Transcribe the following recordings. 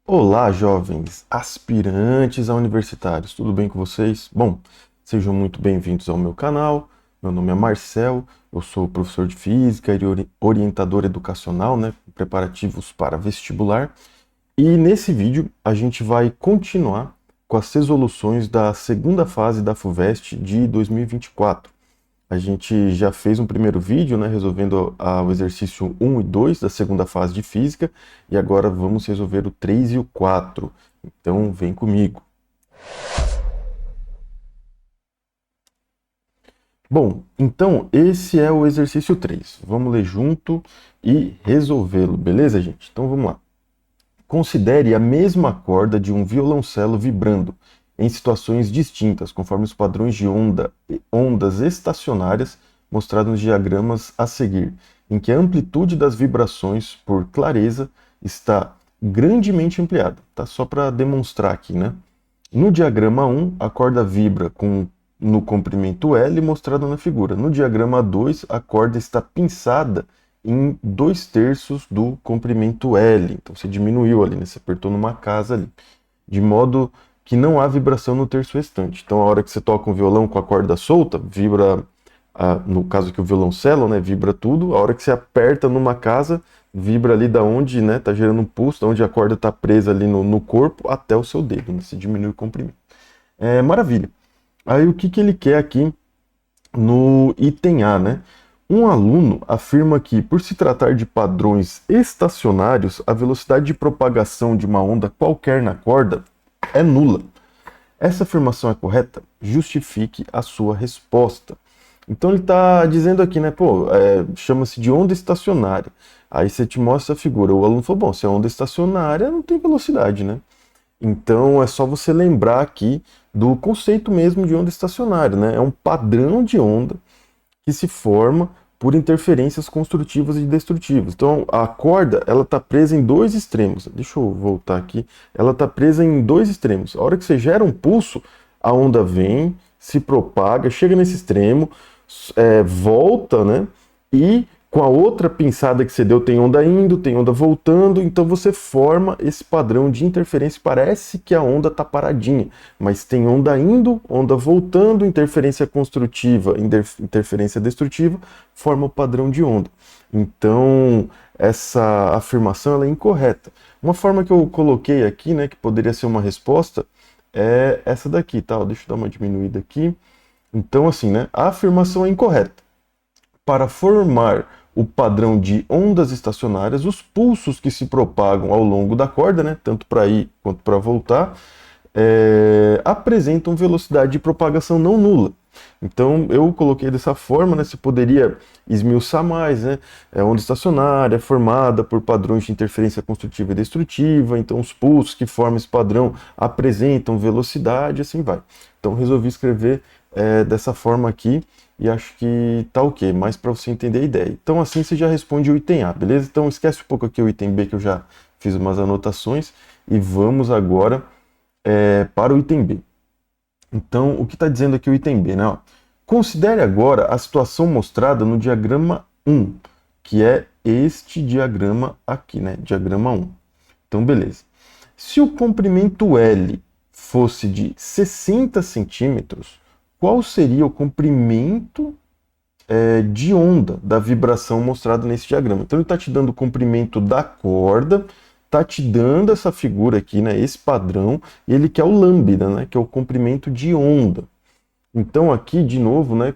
Olá, jovens aspirantes a universitários, tudo bem com vocês? Bom, sejam muito bem-vindos ao meu canal. Meu nome é Marcel, eu sou professor de física e orientador educacional, né, com preparativos para vestibular. E nesse vídeo a gente vai continuar com as resoluções da segunda fase da FUVEST de 2024. A gente já fez um primeiro vídeo, né, resolvendo o exercício 1 e 2 da segunda fase de física, e agora vamos resolver o 3 e o 4. Então, vem comigo. Bom, então esse é o exercício 3. Vamos ler junto e resolvê-lo, beleza, gente? Então vamos lá. Considere a mesma corda de um violoncelo vibrando em situações distintas, conforme os padrões de ondas estacionárias mostrados nos diagramas a seguir, em que a amplitude das vibrações, por clareza, está grandemente ampliada. Tá? Só para demonstrar aqui, né? No diagrama 1, a corda vibra no comprimento L mostrado na figura. No diagrama 2, a corda está pinçada em 2/3 do comprimento L. Então você diminuiu ali, né? Você apertou numa casa ali. De modo que não há vibração no terço restante. Então a hora que você toca um violão com a corda solta, vibra, no caso aqui o violoncelo, né? Vibra tudo. A hora que você aperta numa casa, vibra ali da onde, né? Tá gerando um pulso, da onde a corda tá presa ali no corpo até o seu dedo, né? Você diminui o comprimento. Maravilha. Aí o que ele quer aqui no item A, né? Um aluno afirma que, por se tratar de padrões estacionários, a velocidade de propagação de uma onda qualquer na corda é nula. Essa afirmação é correta? Justifique a sua resposta. Então ele está dizendo aqui, né? Pô, chama-se de onda estacionária. Aí você te mostra a figura. O aluno falou, bom, se é onda estacionária, não tem velocidade, né? Então é só você lembrar aqui do conceito mesmo de onda estacionária, né? É um padrão de onda que se forma por interferências construtivas e destrutivas. Então, a corda, ela está presa em dois extremos. Deixa eu voltar aqui. Ela está presa em dois extremos. A hora que você gera um pulso, a onda vem, se propaga, chega nesse extremo, volta, né? E com a outra pinçada que você deu, tem onda indo, tem onda voltando, então você forma esse padrão de interferência. Parece que a onda está paradinha, mas tem onda indo, onda voltando, interferência construtiva, interferência destrutiva, forma o padrão de onda. Então, essa afirmação ela é incorreta. Uma forma que eu coloquei aqui, né, que poderia ser uma resposta, é essa daqui, tá? Deixa eu dar uma diminuída aqui. Então, assim, né, a afirmação é incorreta. Para formar o padrão de ondas estacionárias, os pulsos que se propagam ao longo da corda, né, tanto para ir quanto para voltar, apresentam velocidade de propagação não nula. Então eu coloquei dessa forma, né, você poderia esmiuçar mais, né? É onda estacionária formada por padrões de interferência construtiva e destrutiva, então os pulsos que formam esse padrão apresentam velocidade, assim vai. Então resolvi escrever dessa forma aqui e acho que tá ok, mais para você entender a ideia. Então assim você já responde o item A, beleza? Então esquece um pouco aqui o item B que eu já fiz umas anotações e vamos agora para o item B. Então, o que está dizendo aqui o item B, né? Ó, considere agora a situação mostrada no diagrama 1, que é este diagrama aqui, né? Diagrama 1. Então, beleza. Se o comprimento L fosse de 60 centímetros, qual seria o comprimento de onda da vibração mostrada nesse diagrama? Então, ele está te dando o comprimento da corda, tá te dando essa figura aqui, né, esse padrão, e ele quer o lambda, né, que é o comprimento de onda. Então aqui, de novo, né,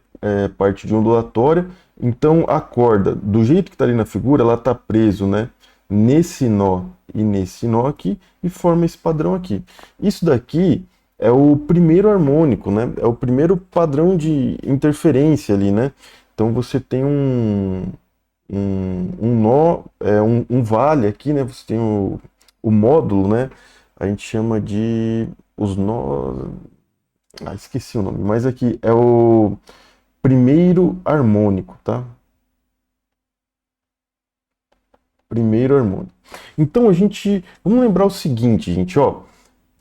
parte de ondulatória, então a corda, do jeito que está ali na figura, ela está preso, né, nesse nó e nesse nó aqui, e forma esse padrão aqui. Isso daqui é o primeiro harmônico, né, é o primeiro padrão de interferência ali, né, então você tem um nó, um vale aqui, né? Você tem o módulo, né? A gente chama de os nós. Esqueci o nome, mas aqui é o primeiro harmônico, tá? Primeiro harmônico. Então vamos lembrar o seguinte, gente, ó. O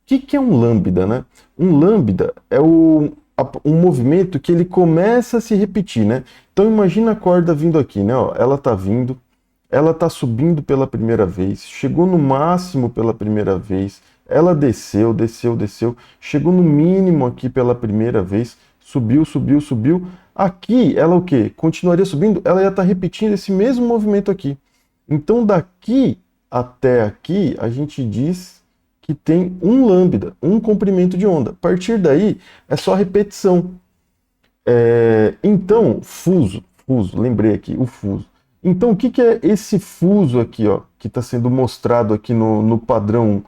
que é um lambda, né? Um lambda é um movimento que ele começa a se repetir, né? Então imagina a corda vindo aqui, né? Ó, ela tá vindo, ela está subindo pela primeira vez, chegou no máximo pela primeira vez, ela desceu, desceu, desceu, chegou no mínimo aqui pela primeira vez, subiu, subiu, subiu. Aqui, ela o quê? Continuaria subindo, ela ia estar repetindo esse mesmo movimento aqui. Então, daqui até aqui, a gente diz que tem um lambda, um comprimento de onda. A partir daí, é só repetição. Então, fuso, lembrei aqui, o fuso. Então, o que é esse fuso aqui, ó, que está sendo mostrado aqui no padrão 1?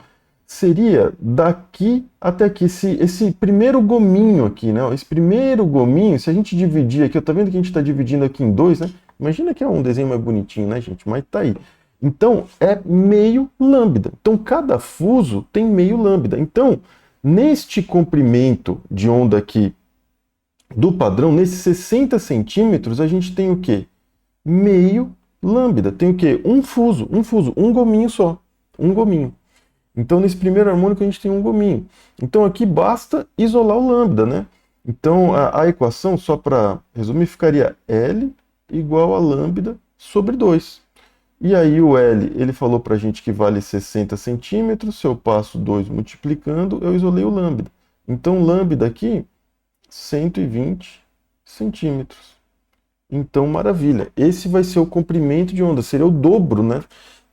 Seria daqui até aqui, esse primeiro gominho aqui, né? Esse primeiro gominho, se a gente dividir aqui, tá vendo que a gente está dividindo aqui em dois, né? Imagina que é um desenho mais bonitinho, né, gente? Mas tá aí. Então, é meio lambda. Então, cada fuso tem meio lambda. Então, neste comprimento de onda aqui do padrão, nesses 60 centímetros, a gente tem o quê? Meio lambda. Tem o quê? Um fuso, um gominho só. Um gominho. Então, nesse primeiro harmônico, a gente tem um gominho. Então, aqui basta isolar o lambda, né? Então, a equação, só para resumir, ficaria L igual a lambda sobre 2. E aí o L, ele falou para a gente que vale 60 centímetros. Se eu passo 2 multiplicando, eu isolei o lambda. Então, lambda aqui, 120 centímetros. Então, maravilha. Esse vai ser o comprimento de onda, seria o dobro, né,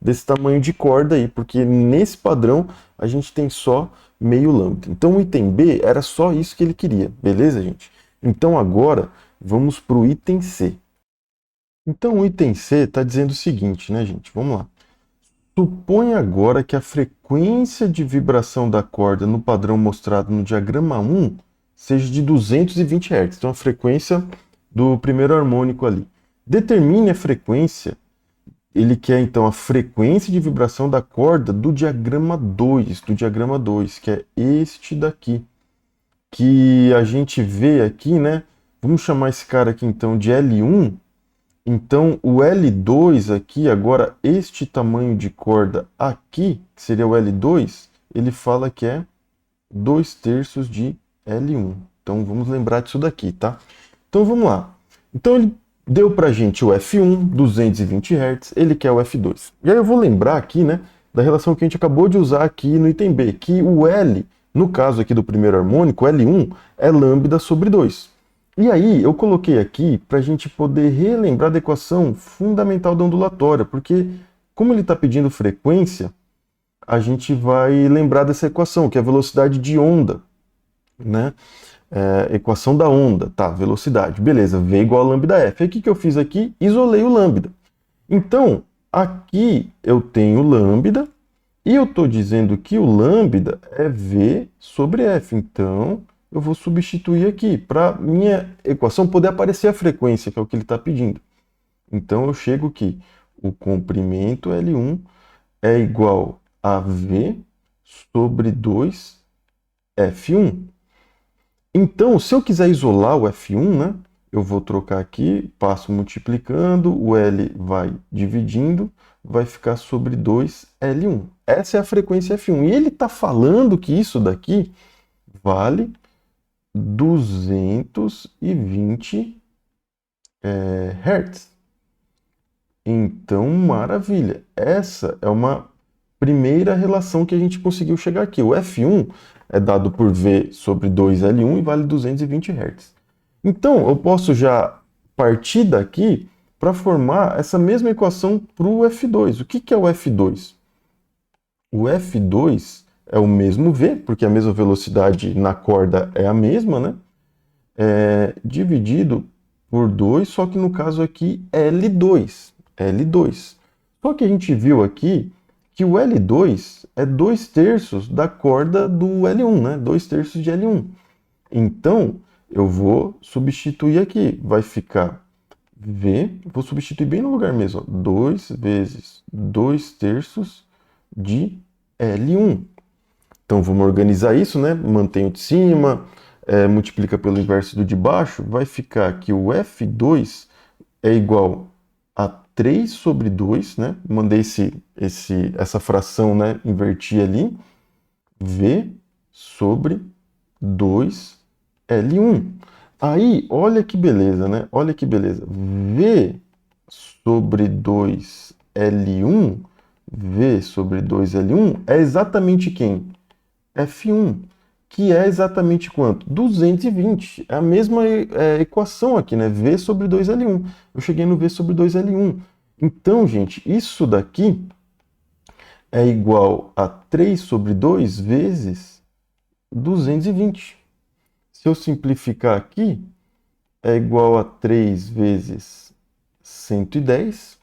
desse tamanho de corda aí, porque nesse padrão a gente tem só meio lambda. Então, o item B era só isso que ele queria, beleza, gente? Então, agora, vamos para o item C. Então, o item C está dizendo o seguinte, né, gente? Vamos lá. Supõe agora que a frequência de vibração da corda no padrão mostrado no diagrama 1 seja de 220 Hz. Então, a frequência do primeiro harmônico ali. Determine a frequência, ele quer então a frequência de vibração da corda do diagrama 2, que é este daqui, que a gente vê aqui, né? Vamos chamar esse cara aqui então de L1. Então, o L2 aqui, agora, este tamanho de corda aqui, que seria o L2, ele fala que é 2/3 de L1. Então, vamos lembrar disso daqui, tá? Então, vamos lá. Então, ele deu pra gente o F1, 220 Hz, ele quer o F2. E aí eu vou lembrar aqui, né, da relação que a gente acabou de usar aqui no item B, que o L, no caso aqui do primeiro harmônico, L1, é lambda sobre 2. E aí, eu coloquei aqui para a gente poder relembrar da equação fundamental da ondulatória, porque como ele está pedindo frequência, a gente vai lembrar dessa equação, que é a velocidade de onda, né? Equação da onda, tá, velocidade, beleza, V igual a lambda F. Aí o que eu fiz aqui? Isolei o lambda. Então, aqui eu tenho lambda, e eu estou dizendo que o lambda é V sobre F, então eu vou substituir aqui para minha equação poder aparecer a frequência, que é o que ele está pedindo. Então eu chego que o comprimento L1 é igual a V sobre 2 F1. Então, se eu quiser isolar o F1, né, eu vou trocar aqui, passo multiplicando, o L vai dividindo, vai ficar sobre 2 L1. Essa é a frequência F1. E ele está falando que isso daqui vale 220 Hz. Então, maravilha. Essa é uma primeira relação que a gente conseguiu chegar aqui. O F1 é dado por V sobre 2L1 e vale 220 Hz. Então, eu posso já partir daqui para formar essa mesma equação para o F2. O que é o F2? O F2 é o mesmo V, porque a mesma velocidade na corda é a mesma, né? Dividido por 2, só que no caso aqui L2. L2. Só que a gente viu aqui que o L2 é 2/3 da corda do L1, né? 2/3 de L1. Então, eu vou substituir aqui. Vai ficar V, vou substituir bem no lugar mesmo, 2 vezes 2/3 de L1. Então, vamos organizar isso, né? Mantém o de cima, multiplica pelo inverso do de baixo, vai ficar que o F2 é igual a 3 sobre 2, né? Mandei essa fração, né, invertir ali, V sobre 2 L1. Aí, olha que beleza, né? Olha que beleza. V sobre 2 L1, V sobre 2L1, é exatamente quem? F1, que é exatamente quanto? 220. É a mesma equação aqui, né? V sobre 2L1. Eu cheguei no V sobre 2L1. Então, gente, isso daqui é igual a 3 sobre 2 vezes 220. Se eu simplificar aqui, é igual a 3 vezes 110.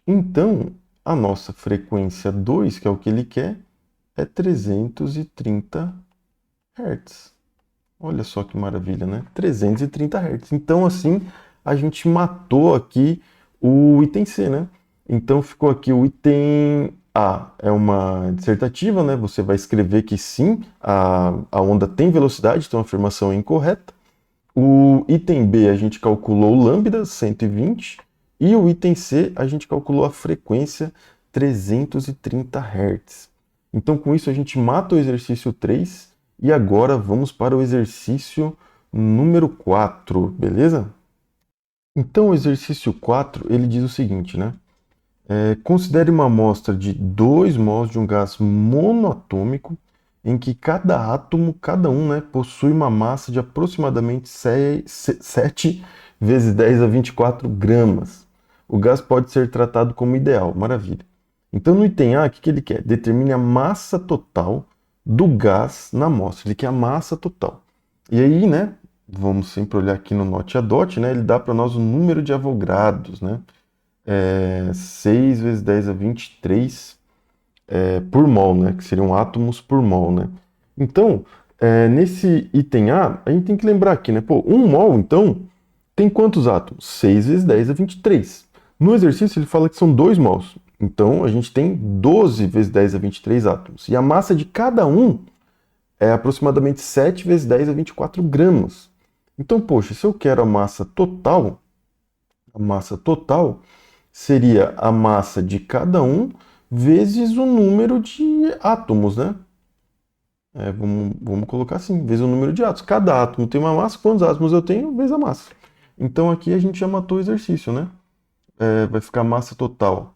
Então, a nossa frequência 2, que é o que ele quer, é 330 Hz. Olha só que maravilha, né? 330 Hz. Então, assim, a gente matou aqui o item C, né? Então, ficou aqui o item A, é uma dissertativa, né? Você vai escrever que sim, a onda tem velocidade, então a afirmação é incorreta. O item B, a gente calculou o lambda, 120, e o item C, a gente calculou a frequência, 330 Hz. Então, com isso, a gente mata o exercício 3, e agora vamos para o exercício número 4, beleza? Então, o exercício 4, ele diz o seguinte, né? Considere uma amostra de 2 mols de um gás monoatômico em que cada átomo, cada um, né, possui uma massa de aproximadamente 7 vezes 10 a 24 gramas. O gás pode ser tratado como ideal, maravilha. Então, no item A, o que ele quer? Determine a massa total do gás na amostra. Ele quer a massa total. E aí, né, vamos sempre olhar aqui no Note a Dot, né, ele dá para nós o número de avogrados, né? 6 vezes 10 a 23 por mol, né? Que seriam átomos por mol, né? Então, nesse item A, a gente tem que lembrar aqui, né? Pô, 1 mol, então, tem quantos átomos? 6 vezes 10 a 23. No exercício, ele fala que são 2 mols. Então, a gente tem 12 vezes 10 a 23 átomos. E a massa de cada um é aproximadamente 7 vezes 10 a 24 gramas. Então, poxa, se eu quero a massa total seria a massa de cada um vezes o número de átomos, né? Vamos colocar assim, vezes o número de átomos. Cada átomo tem uma massa, quantos átomos eu tenho, vezes a massa. Então aqui a gente já matou o exercício, né? Vai ficar massa total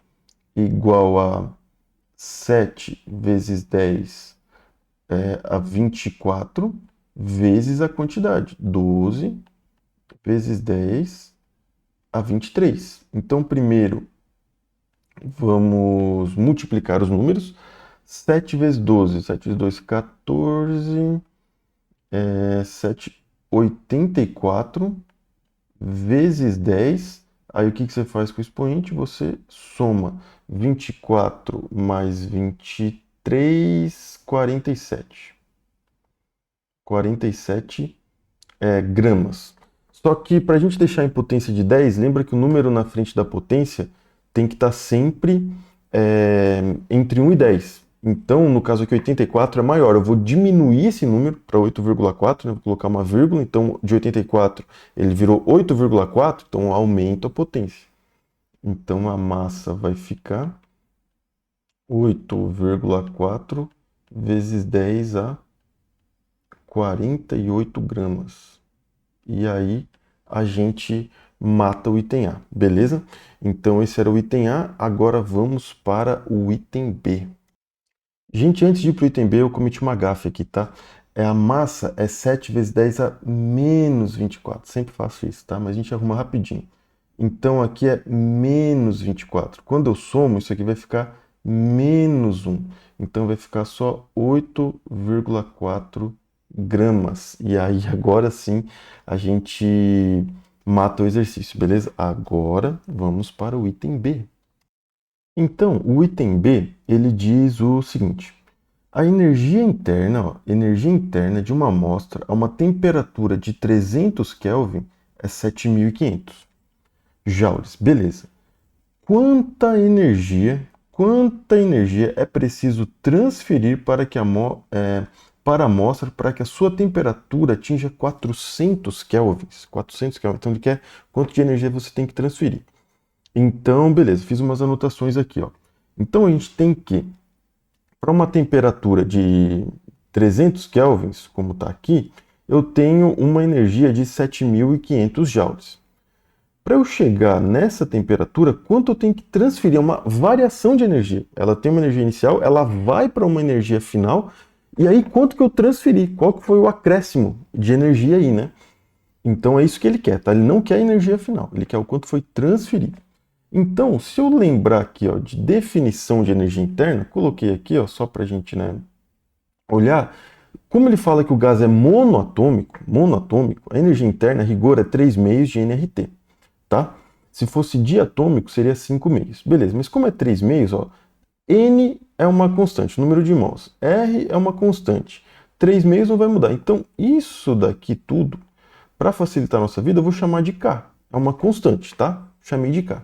igual a 7 vezes 10 a 24 vezes a quantidade, 12 vezes 10 a 23. Então, primeiro, vamos multiplicar os números. 7 vezes 12, 7 vezes 2, 14, 7, 84, vezes 10. Aí o que você faz com o expoente? Você soma 24 mais 23, 47. 47 gramas. Só que para a gente deixar em potência de 10, lembra que o número na frente da potência tem que estar sempre entre 1 e 10. Então, no caso aqui, 84 é maior. Eu vou diminuir esse número para 8,4, né? Vou colocar uma vírgula. Então, de 84 ele virou 8,4, então aumento a potência. Então, a massa vai ficar 8,4 vezes 10 a 48 gramas. E aí a gente mata o item A, beleza? Então esse era o item A, agora vamos para o item B. Gente, antes de ir para o item B, eu cometi uma gafe aqui, tá? A massa é 7 vezes 10 a menos 24. Sempre faço isso, tá? Mas a gente arruma rapidinho. Então aqui é menos 24. Quando eu somo, isso aqui vai ficar menos 1. Então vai ficar só 8,4 gramas. E aí agora sim a gente mata o exercício, beleza? Agora vamos para o item B. Então, o item B, ele diz o seguinte: a energia interna de uma amostra a uma temperatura de 300 Kelvin é 7.500 joules. Beleza. Quanta energia é preciso transferir para para a amostra para que a sua temperatura atinja 400 kelvins? 400 kelvins. Então ele quer quanto de energia você tem que transferir. Então, beleza, fiz umas anotações aqui, ó. Então a gente tem que, para uma temperatura de 300 kelvins, como está aqui, eu tenho uma energia de 7.500 joules. para eu chegar nessa temperatura, quanto eu tenho que transferir? É uma variação de energia. Ela tem uma energia inicial, ela vai para uma energia final, e aí quanto que eu transferi? Qual que foi o acréscimo de energia aí, né? Então é isso que ele quer, tá? Ele não quer a energia final, ele quer o quanto foi transferido. Então, se eu lembrar aqui, ó, de definição de energia interna, coloquei aqui, ó, só para a gente, né, olhar, como ele fala que o gás é monoatômico, a energia interna, a rigor, é 3 meios de nRT, tá? Se fosse diatômico, seria 5 meios. Beleza, mas como é 3 meios, ó, N é uma constante, número de mols. R é uma constante. 3 meios não vai mudar. Então, isso daqui tudo, para facilitar a nossa vida, eu vou chamar de K. É uma constante, tá? Chamei de K.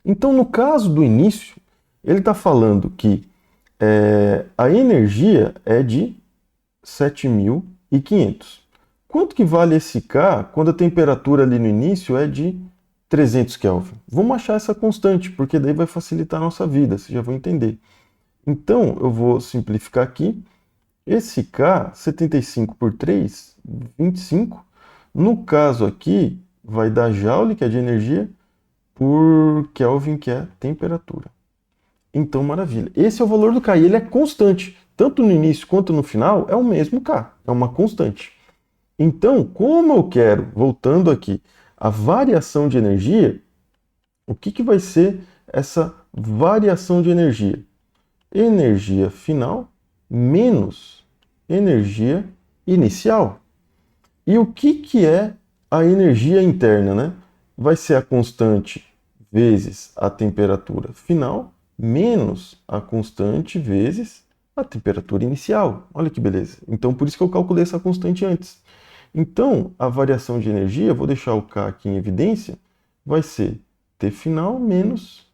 Então, no caso do início, ele está falando que a energia é de 7.500. Quanto que vale esse K quando a temperatura ali no início é de 300 Kelvin? Vamos achar essa constante, porque daí vai facilitar a nossa vida, vocês já vão entender. Então, eu vou simplificar aqui. Esse K, 75 por 3, 25. No caso aqui, vai dar Joule, que é de energia, por Kelvin, que é temperatura. Então, maravilha. Esse é o valor do K e ele é constante. Tanto no início quanto no final, é o mesmo K. É uma constante. Então, como eu quero, voltando aqui, a variação de energia, o que vai ser essa variação de energia? Energia final menos energia inicial. E o que é a energia interna, né? Vai ser a constante vezes a temperatura final menos a constante vezes a temperatura inicial. Olha que beleza. Então, por isso que eu calculei essa constante antes. Então, a variação de energia, vou deixar o K aqui em evidência, vai ser T final menos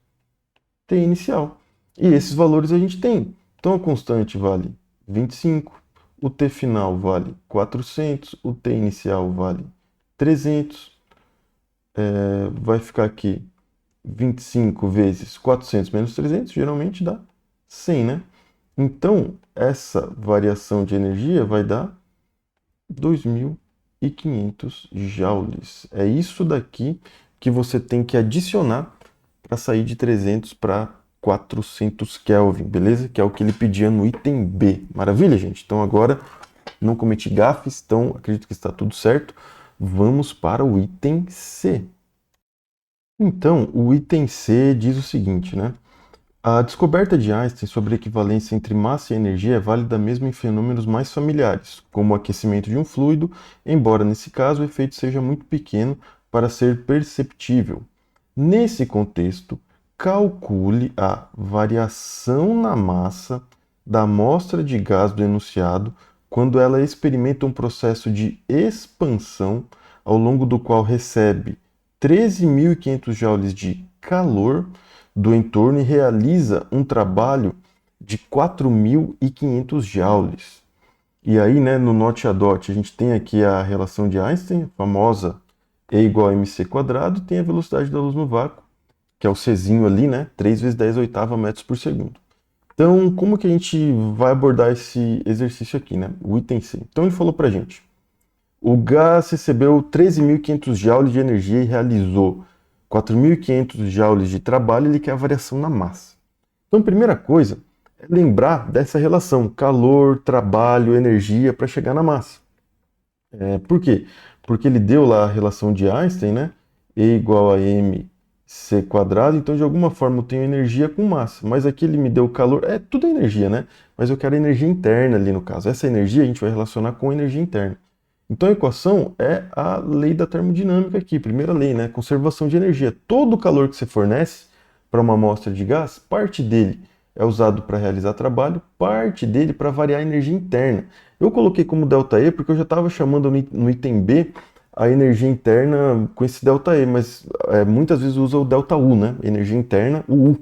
T inicial. E esses valores a gente tem. Então, a constante vale 25, o T final vale 400, o T inicial vale 300. Vai ficar aqui 25 vezes 400 menos 300, geralmente dá 100, né? Então, essa variação de energia vai dar 2.500 joules. É isso daqui que você tem que adicionar para sair de 300 para 400 Kelvin, beleza? Que é o que ele pedia no item B. Maravilha, gente? Então agora não cometi gafes, então acredito que está tudo certo. Vamos para o item C. Então, o item C diz o seguinte, né? A descoberta de Einstein sobre a equivalência entre massa e energia é válida mesmo em fenômenos mais familiares, como o aquecimento de um fluido, embora nesse caso o efeito seja muito pequeno para ser perceptível. Nesse contexto, calcule a variação na massa da amostra de gás do enunciado quando ela experimenta um processo de expansão ao longo do qual recebe 13.500 joules de calor do entorno e realiza um trabalho de 4.500 joules. E aí, né, no note a dot, a gente tem aqui a relação de Einstein, a famosa E igual a mc², tem a velocidade da luz no vácuo, que é o Czinho ali, né, 3 vezes 10 oitava metros por segundo. Então, como que a gente vai abordar esse exercício aqui, né, o item C? Então, ele falou pra gente, o gás recebeu 13.500 joules de energia e realizou 4.500 joules de trabalho, ele quer a variação na massa. Então, primeira coisa é lembrar dessa relação calor, trabalho, energia para chegar na massa. Por quê? Porque ele deu lá a relação de Einstein, né? E igual a mc², então de alguma forma eu tenho energia com massa, mas aqui ele me deu calor, tudo energia, né? Mas eu quero a energia interna ali no caso. Essa energia a gente vai relacionar com a energia interna. Então a equação é a lei da termodinâmica aqui, primeira lei, né? Conservação de energia. Todo o calor que você fornece para uma amostra de gás, parte dele é usado para realizar trabalho, parte dele para variar a energia interna. Eu coloquei como ΔE porque eu já estava chamando no item B a energia interna com esse ΔE, mas muitas vezes usa o ΔU, né? Energia interna, o U.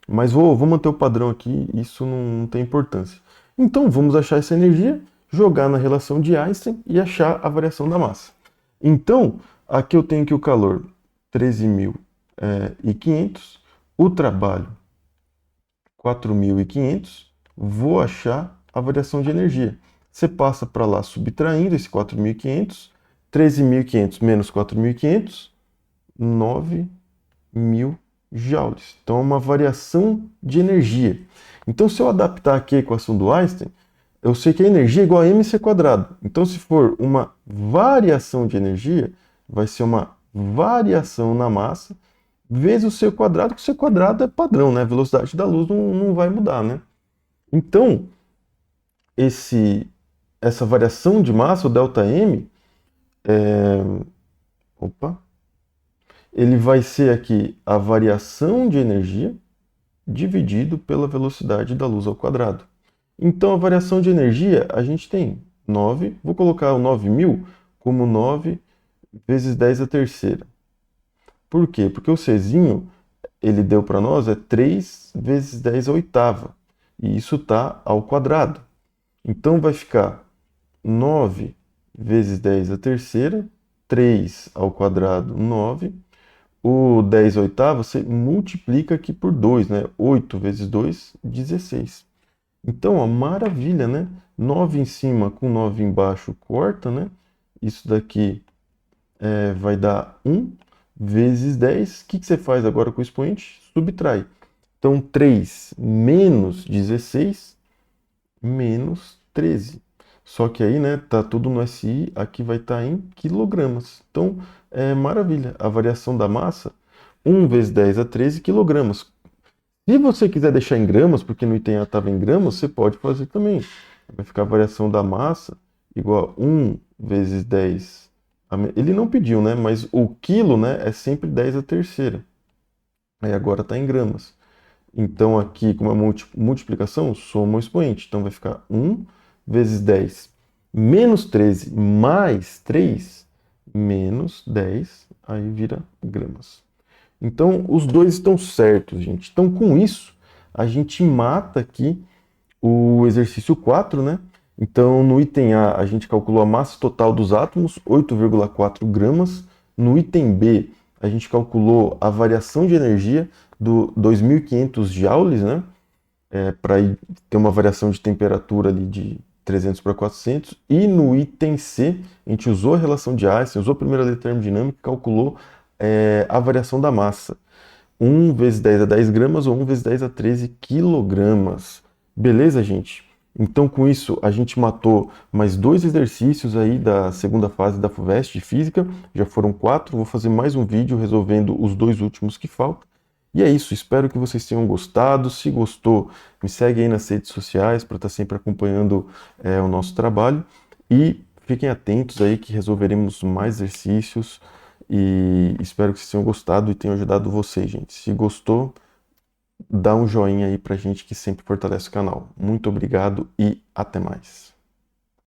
Mas vou manter o padrão aqui, isso não tem importância. Então vamos achar essa energia, jogar na relação de Einstein e achar a variação da massa. Então, aqui eu tenho que o calor 13.500, o trabalho 4.500, vou achar a variação de energia. Você passa para lá subtraindo esse 4.500, 13.500 menos 4.500, 9.000 joules. Então, é uma variação de energia. Então, se eu adaptar aqui a equação do Einstein, eu sei que a energia é igual a mc². Então, se for uma variação de energia, vai ser uma variação na massa vezes o c quadrado, que o c quadrado é padrão, né? A velocidade da luz não vai mudar, né? Então, essa variação de massa, o ΔM, ele vai ser aqui a variação de energia dividido pela velocidade da luz ao quadrado. Então, a variação de energia, a gente tem 9, vou colocar o 9.000 como 9 vezes 10 a terceira. Por quê? Porque o Czinho, ele deu para nós, é 3 vezes 10 a oitava. E isso está ao quadrado. Então, vai ficar 9 vezes 10 a terceira, 3 ao quadrado, 9. O 10 a oitava, você multiplica aqui por 2, né? 8 vezes 2, 16. Então, ó, maravilha, né? 9 em cima com 9 embaixo corta, né? Isso daqui vai dar 1 vezes 10. O que você faz agora com o expoente? Subtrai. Então, 3 menos 16 menos 13. Só que aí, né, tá tudo no SI, aqui vai estar em quilogramas. Então, é maravilha. A variação da massa, 1 vezes 10 a 13 quilogramas. Se você quiser deixar em gramas, porque no item A estava em gramas, você pode fazer também. Vai ficar a variação da massa igual a 1 vezes 10. Ele não pediu, né? Mas o quilo, né, é sempre 10 a terceira. Aí agora está em gramas. Então aqui, como é multiplicação, soma o expoente. Então vai ficar 1 vezes 10 menos 13 mais 3 menos 10, aí vira gramas. Então, os dois estão certos, gente. Então, com isso, a gente mata aqui o exercício 4, né? Então, no item A, a gente calculou a massa total dos átomos, 8,4 gramas. No item B, a gente calculou a variação de energia do 2.500 joules, né? Para ter uma variação de temperatura ali de 300 para 400. E no item C, a gente usou a relação de Einstein, usou a primeira lei da termodinâmica e calculou a variação da massa. 1 vezes 10 a 10 gramas ou 1 vezes 10 a 13 quilogramas. Beleza, gente? Então, com isso, a gente matou mais 2 exercícios aí da segunda fase da FUVEST de Física. Já foram 4. Vou fazer mais um vídeo resolvendo os 2 últimos que faltam. E é isso. Espero que vocês tenham gostado. Se gostou, me segue aí nas redes sociais para estar sempre acompanhando o nosso trabalho. E fiquem atentos aí que resolveremos mais exercícios. E espero que vocês tenham gostado e tenham ajudado vocês, gente. Se gostou, dá um joinha aí pra gente que sempre fortalece o canal. Muito obrigado e até mais.